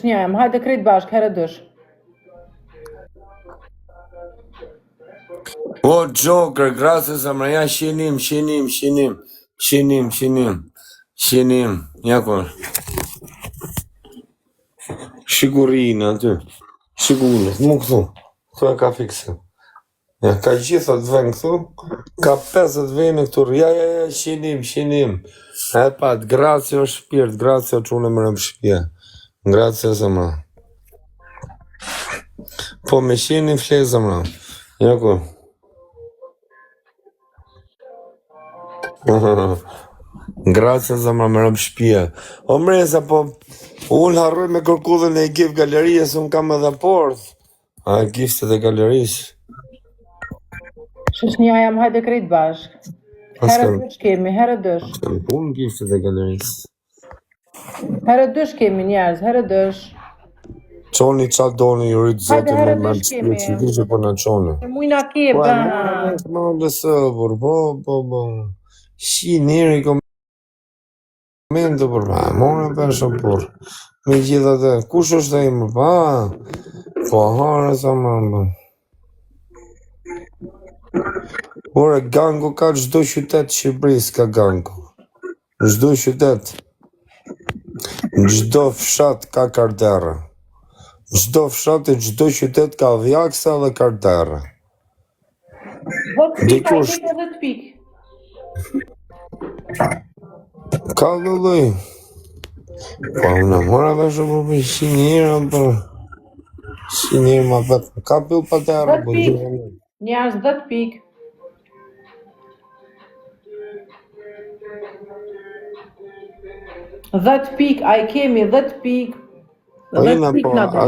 Njëm, hajde krejt bashk, herë dësh. O, Joker, gracias zamra, ja shenim. Jako. Shigurin aty. Shigurin, mu këtu. Këtu e ka fikse. Ja, ka gjitha të vend këtu. Ka 50 vende këtu. Ja, shenim. E pat, gracio shpirt, gracio që unë më rëmë shpje. Gracio zamra. Po me shenim flej zamra. Jako. Gracia zamra më rëmë shpje. O mreza, po unë harroj me kërku dhe në i gif galerijës, unë kam edhe porth. A giftet e galerisë. Shëshnja jam, hajde krejt bashk. Herë dësh kemi, herë dësh. Unë giftet e galerisë. Herë dësh kemi njerëz, herë dësh. Qoni qa doni ju rritë zote më më që dishe po në qoni. Mujna ke, ba. Më lësëvur, po. Shi njeri komendu për ma, mone përshë për. Me gjitha të, kush është e më pa? Po harë sa më. Ore, gangu ka gjdo qytet Shqipëris ka gangu. Gjdo qytet. Gjdo fshat ka kardera. Gjdo fshat e gjdo qytet ka vjaksa dhe kardera. Dikush. Ka dhe dhej. Po, unë mora dhe shumë për shi njëra, për shi njërë ma vetë. Ka pil pa të arë, për gjithë një. Njerës 10 pik. Dhët pik, a i kemi 10 pik. 10 pik në të.